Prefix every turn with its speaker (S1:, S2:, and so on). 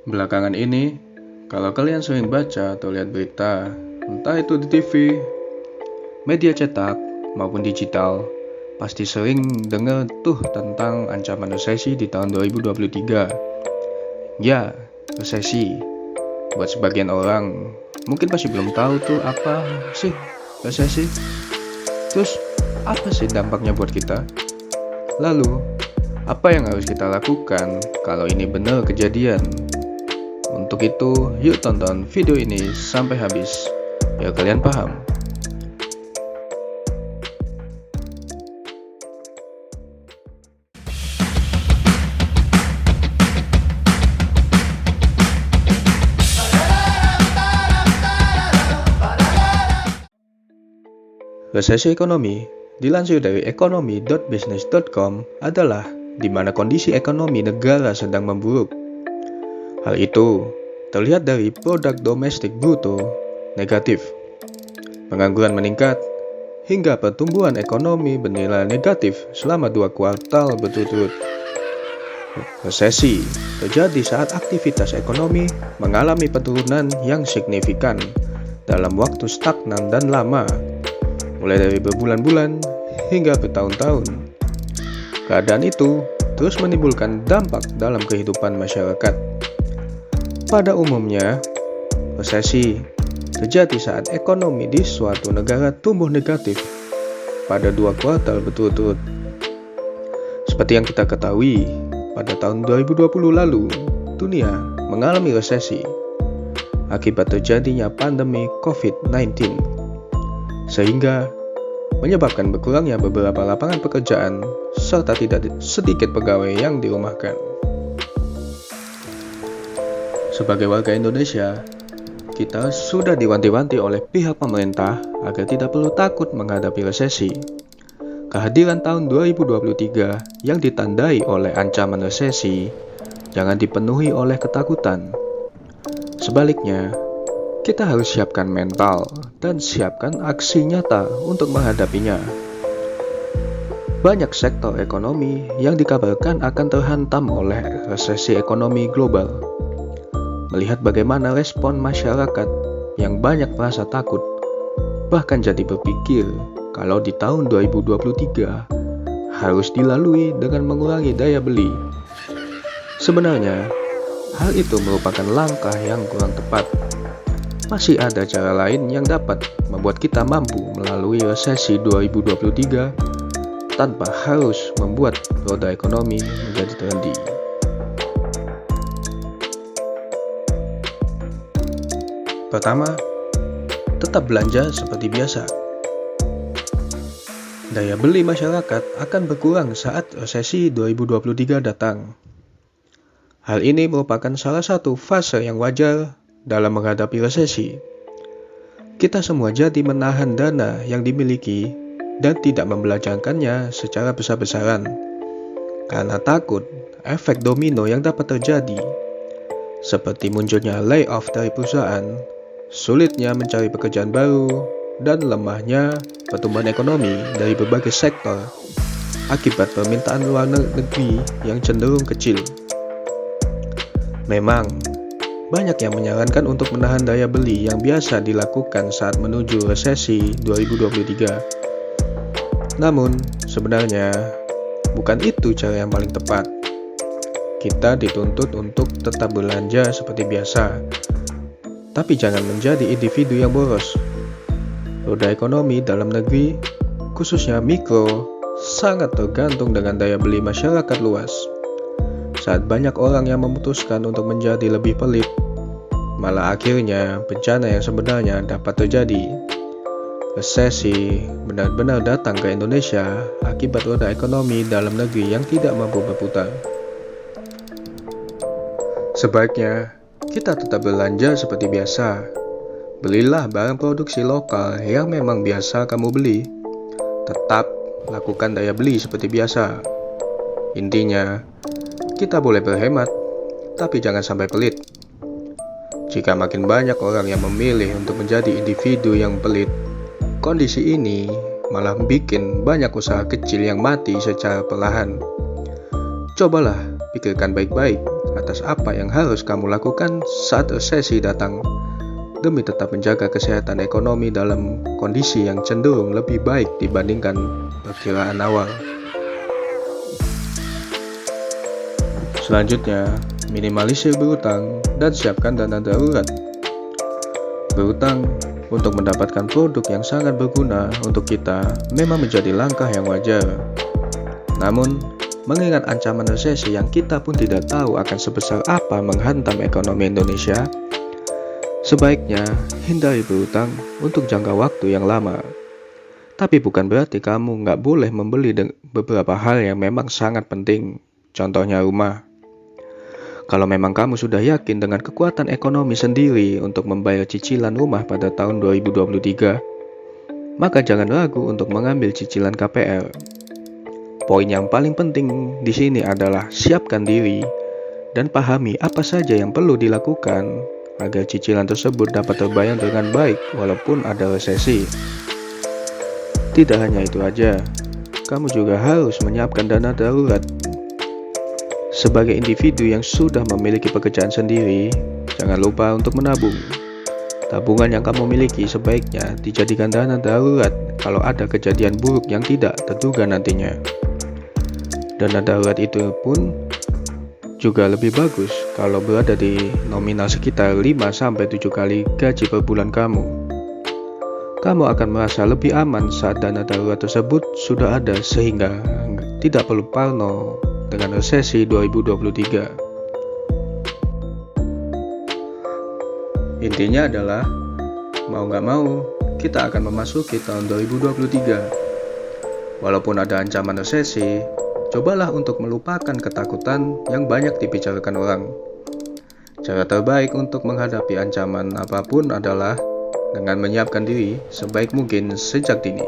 S1: Belakangan ini, kalau kalian sering baca atau lihat berita, entah itu di TV, media cetak, maupun digital, pasti sering dengar tuh tentang ancaman resesi di tahun 2023. Ya, resesi. Buat sebagian orang, mungkin masih belum tahu tuh apa sih resesi. Terus, apa sih dampaknya buat kita? Lalu, apa yang harus kita lakukan kalau ini benar kejadian? Untuk itu, yuk tonton video ini sampai habis, biar kalian paham. Resesi ekonomi, dilansir dari ekonomi.business.com, adalah di mana kondisi ekonomi negara sedang memburuk. Hal itu terlihat dari produk domestik bruto negatif, pengangguran meningkat, hingga pertumbuhan ekonomi bernilai negatif selama 2 kuartal berturut-turut. Resesi terjadi saat aktivitas ekonomi mengalami penurunan yang signifikan dalam waktu stagnan dan lama, mulai dari berbulan-bulan hingga bertahun-tahun. Keadaan itu terus menimbulkan dampak dalam kehidupan masyarakat. Pada umumnya, resesi terjadi saat ekonomi di suatu negara tumbuh negatif pada 2 kuartal berturut-turut. Seperti yang kita ketahui, pada tahun 2020 lalu, dunia mengalami resesi akibat terjadinya pandemi COVID-19, sehingga menyebabkan berkurangnya beberapa lapangan pekerjaan serta tidak sedikit pegawai yang dirumahkan. Sebagai warga Indonesia, kita sudah diwanti-wanti oleh pihak pemerintah agar tidak perlu takut menghadapi resesi. Kehadiran tahun 2023 yang ditandai oleh ancaman resesi jangan dipenuhi oleh ketakutan. Sebaliknya, kita harus siapkan mental dan siapkan aksi nyata untuk menghadapinya. Banyak sektor ekonomi yang dikabarkan akan terhantam oleh resesi ekonomi global. Melihat bagaimana respon masyarakat yang banyak merasa takut, bahkan jadi berpikir kalau di tahun 2023 harus dilalui dengan mengurangi daya beli. Sebenarnya, hal itu merupakan langkah yang kurang tepat. Masih ada cara lain yang dapat membuat kita mampu melalui resesi 2023 tanpa harus membuat roda ekonomi menjadi terhenti. Pertama, tetap belanja seperti biasa. Daya beli masyarakat akan berkurang saat resesi 2023 datang. Hal ini merupakan salah satu fase yang wajar dalam menghadapi resesi. Kita semua jadi menahan dana yang dimiliki dan tidak membelanjakannya secara besar-besaran karena takut efek domino yang dapat terjadi, seperti munculnya layoff dari perusahaan, sulitnya mencari pekerjaan baru, dan lemahnya pertumbuhan ekonomi dari berbagai sektor akibat permintaan luar negeri yang cenderung kecil. Memang, banyak yang menyarankan untuk menahan daya beli yang biasa dilakukan saat menuju resesi 2023. Namun, sebenarnya bukan itu cara yang paling tepat. Kita dituntut untuk tetap belanja seperti biasa, tapi jangan menjadi individu yang boros. Roda ekonomi dalam negeri, khususnya mikro, sangat tergantung dengan daya beli masyarakat luas. Saat banyak orang yang memutuskan untuk menjadi lebih pelit, malah akhirnya bencana yang sebenarnya dapat terjadi. Resesi benar-benar datang ke Indonesia akibat roda ekonomi dalam negeri yang tidak mampu berputar. Sebaiknya, kita tetap belanja seperti biasa. Belilah barang produksi lokal yang memang biasa kamu beli. Tetap lakukan daya beli seperti biasa. Intinya, kita boleh berhemat, tapi jangan sampai pelit. Jika makin banyak orang yang memilih untuk menjadi individu yang pelit, kondisi ini malah bikin banyak usaha kecil yang mati secara perlahan. Cobalah pikirkan baik-baik atas apa yang harus kamu lakukan saat resesi datang demi tetap menjaga kesehatan ekonomi dalam kondisi yang cenderung lebih baik dibandingkan perkiraan awal. Selanjutnya, minimalisir berutang dan siapkan dana darurat. Berutang untuk mendapatkan produk yang sangat berguna untuk kita memang menjadi langkah yang wajar. Namun, mengingat ancaman resesi yang kita pun tidak tahu akan sebesar apa menghantam ekonomi Indonesia, sebaiknya hindari berutang untuk jangka waktu yang lama. Tapi bukan berarti kamu nggak boleh membeli beberapa hal yang memang sangat penting, contohnya rumah. Kalau memang kamu sudah yakin dengan kekuatan ekonomi sendiri untuk membayar cicilan rumah pada tahun 2023, maka jangan ragu untuk mengambil cicilan KPR. Poin yang paling penting di sini adalah siapkan diri dan pahami apa saja yang perlu dilakukan agar cicilan tersebut dapat terbayar dengan baik walaupun ada resesi. Tidak hanya itu aja, kamu juga harus menyiapkan dana darurat. Sebagai individu yang sudah memiliki pekerjaan sendiri, jangan lupa untuk menabung. Tabungan yang kamu miliki sebaiknya dijadikan dana darurat kalau ada kejadian buruk yang tidak terduga nantinya. Dana darurat itu pun juga lebih bagus kalau berada di nominal sekitar 5-7 kali gaji per bulan kamu. Kamu akan merasa lebih aman saat dana darurat tersebut sudah ada sehingga tidak perlu parno dengan resesi 2023. Intinya adalah, mau nggak mau, kita akan memasuki tahun 2023. Walaupun ada ancaman resesi, cobalah untuk melupakan ketakutan yang banyak dibicarakan orang. Cara terbaik untuk menghadapi ancaman apapun adalah dengan menyiapkan diri sebaik mungkin sejak dini.